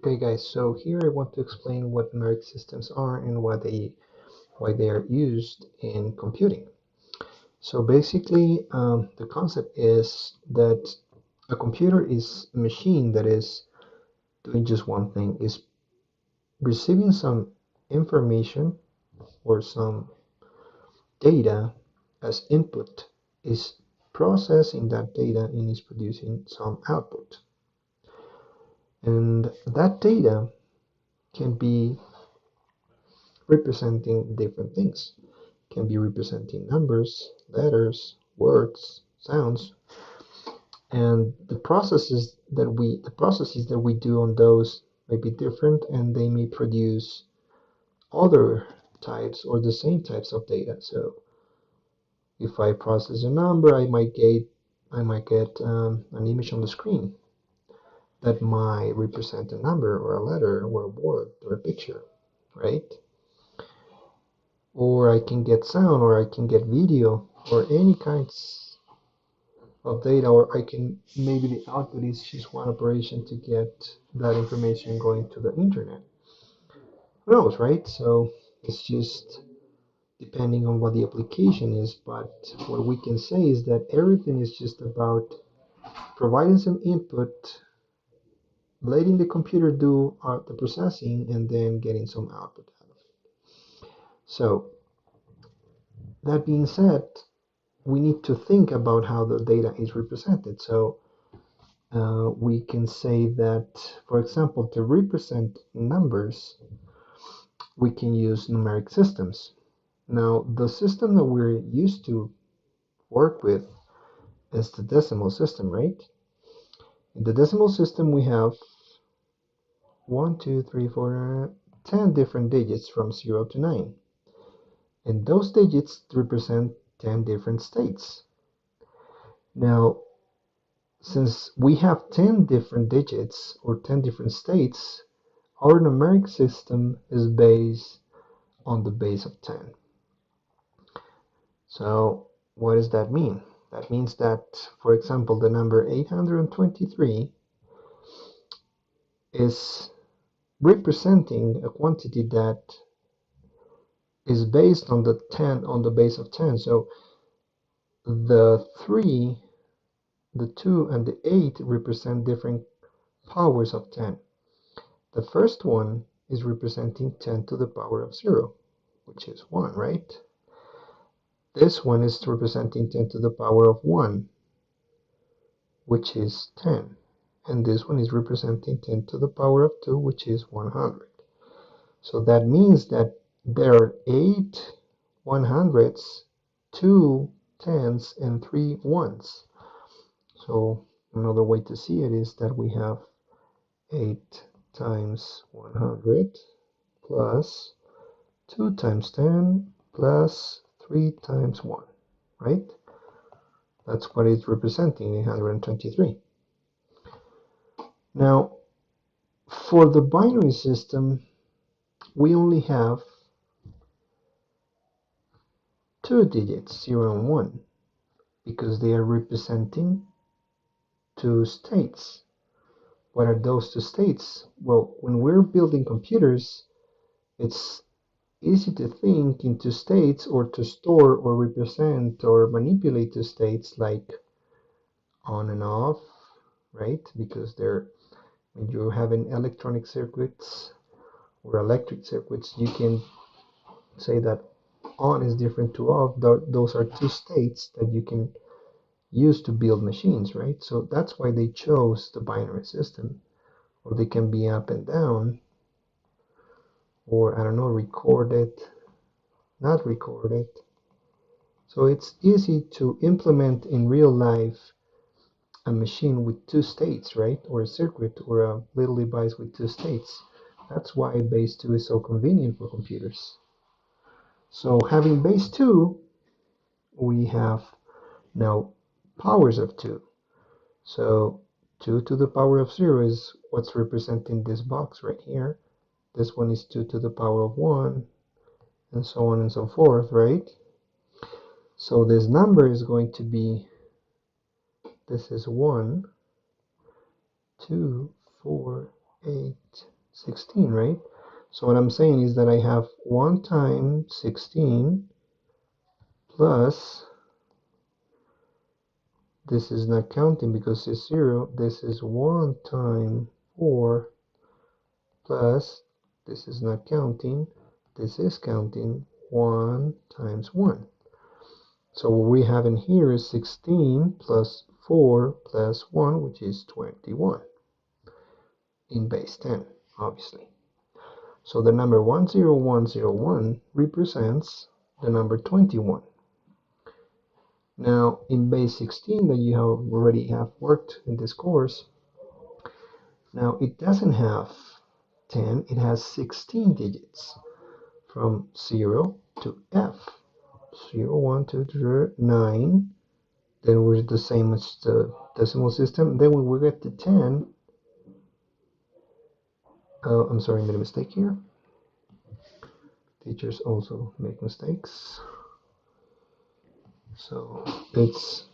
Okay guys, so here I want to explain what numeric systems are and why they are used in computing. So basically, the concept is that a computer is a machine that is doing just one thing, is receiving some information or some data as input, is processing that data and is producing some output. And that data can be representing different things. Can be representing numbers, letters, words, sounds, and the processes that we do on those may be different, and they may produce other types or the same types of data. So if I process a number, I might get an image on the screen that might represent a number or a letter or a word or a picture, right? Or I can get sound, or I can get video, or any kinds of data, or I can, maybe the output is just one operation to get that information going to the internet. Who knows, right? So it's just depending on what the application is, but what we can say is that everything is just about providing some input, letting the computer do the processing, and then getting some output out of it. So that being said, we need to think about how the data is represented. So we can say that, for example, to represent numbers, we can use numeric systems. Now, the system that we're used to work with is the decimal system, right? In the decimal system, we have 1, 2, 3, 4, 10 different digits from 0 to 9. And those digits represent 10 different states. Now, since we have 10 different digits or 10 different states, our numeric system is based on the base of 10. So what does that mean? That means that, for example, the number 823 is representing a quantity that is based on the 10 on the base of 10. So the 3, the 2, and the 8 represent different powers of 10. The first one is representing 10 to the power of 0, which is 1, right? This one is representing 10 to the power of 1, which is 10. And this one is representing 10 to the power of 2, which is 100. So that means that there are 8 100s, 2 10s, and 3 1s. So another way to see it is that we have 8 times 100 plus 2 times 10 plus 3 times 1, right? That's what it's representing, 823. Now, for the binary system, we only have 2 digits, 0 and 1, because they are representing 2 states. What are those 2 states? Well, when we're building computers, it's easy to think in 2 states, or to store or represent or manipulate 2 states like on and off, right? Because when you're having electronic circuits or electric circuits, you can say that on is different to off. Those are 2 states that you can use to build machines, right? So that's why they chose the binary system. Or they can be up and down, or I don't know, recorded, not recorded. So it's easy to implement in real life a machine with 2 states, right? Or a circuit or a little device with 2 states. That's why base 2 is so convenient for computers. So having base 2, we have now powers of 2. So 2 to the power of 0 is what's representing this box right here. This one is 2 to the power of 1, and so on and so forth, right? So this number is going to be, this is 1, 2, 4, 8, 16, right? So what I'm saying is that I have 1 times 16 plus, this is not counting because it's 0, this is 1 times 4 plus, this is not counting, this is counting, 1 times 1. So what we have in here is 16 plus 4 plus 1, which is 21 in base 10, obviously. So the number 10101 represents the number 21. Now in base 16 that you already have worked in this course, now it doesn't have 10, it has 16 digits from 0 to F. 0, 1, 2, 3, 9. Then we're the same as the decimal system. Then when we get to 10, I'm sorry, I made a mistake here. Teachers also make mistakes. So it's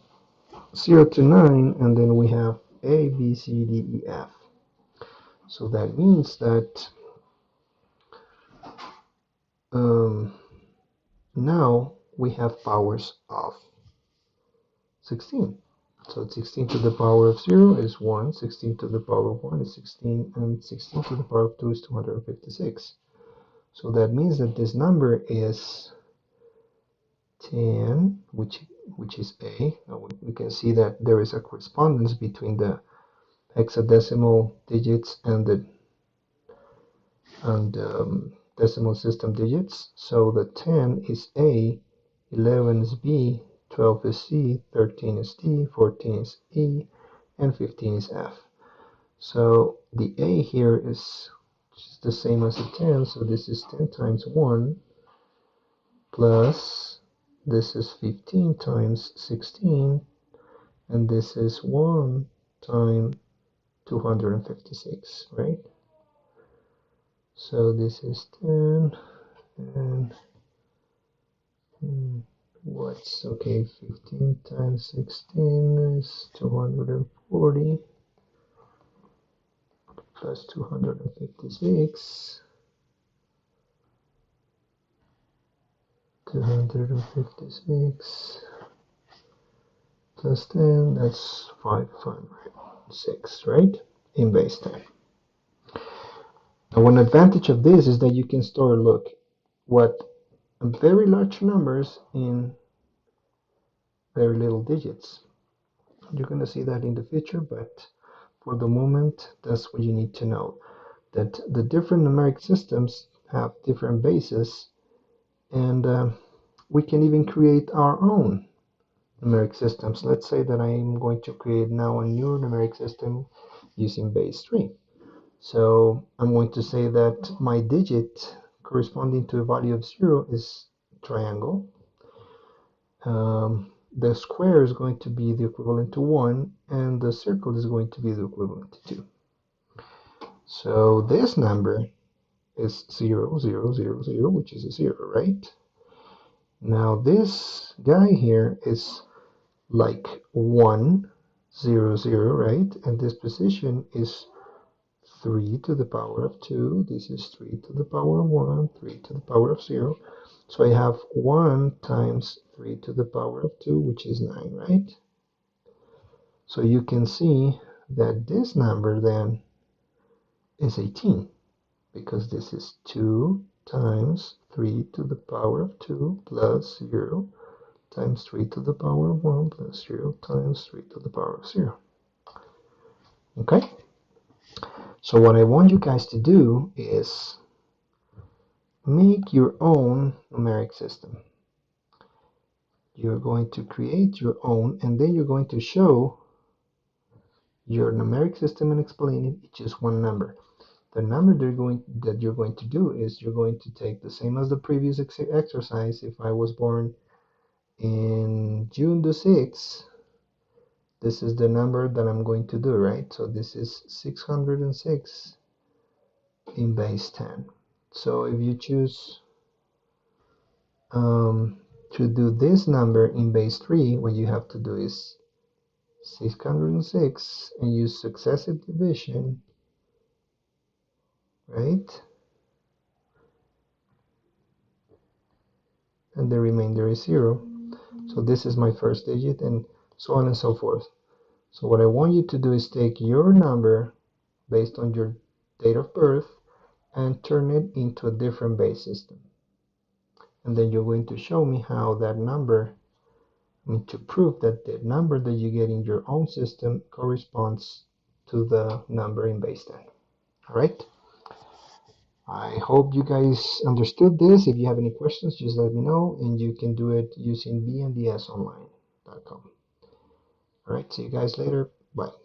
0 to 9, and then we have A, B, C, D, E, F. So that means that now we have powers of 16. So 16 to the power of 0 is 1, 16 to the power of 1 is 16, and 16 to the power of 2 is 256. So that means that this number is 10, which is A. Now we can see that there is a correspondence between the hexadecimal digits and the decimal system digits. So the 10 is A, 11 is B, 12 is C, 13 is D, 14 is E, and 15 is F. So the A here is just the same as the 10, so this is 10 times 1 plus this is 15 times 16, and this is 1 times 256, right? So this is 10, and what's okay, 15 times 16 is 240 plus 256. 256 plus 10, that's 506, right? In base 10. Now one advantage of this is that you can store, look, what very large numbers in very little digits. You're going to see that in the future, but for the moment, that's what you need to know. That the different numeric systems have different bases, and we can even create our own numeric systems. Let's say that I'm going to create now a new numeric system using base 3. So I'm going to say that my digit corresponding to a value of 0 is triangle. The square is going to be the equivalent to 1, and the circle is going to be the equivalent to 2. So this number is 0, 0, 0, 0, which is a 0, right? Now this guy here is like 1, 0, 0, right? And this position is 3 to the power of 2. This is 3 to the power of 1, 3 to the power of 0. So I have 1 times 3 to the power of 2, which is 9, right? So you can see that this number then is 18, because this is 2 times 3 to the power of 2 plus 0 times 3 to the power of 1 plus 0 times 3 to the power of 0. Okay? So what I want you guys to do is make your own numeric system. You're going to create your own, and then you're going to show your numeric system and explain it. It's just one number. The number that you're going to do is you're going to take the same as the previous exercise. If I was born in June the 6th, this is the number that I'm going to do, right? So this is 606 in base 10. So if you choose to do this number in base 3, what you have to do is 606 and use successive division right? And the remainder is 0. So this is my first digit, and so on and so forth. So what I want you to do is take your number based on your date of birth and turn it into a different base system. And then you're going to show me how that number, to prove that the number that you get in your own system corresponds to the number in base 10. All right? I hope you guys understood this. If you have any questions, just let me know, and you can do it using bndsonline.com. All right, see you guys later. Bye.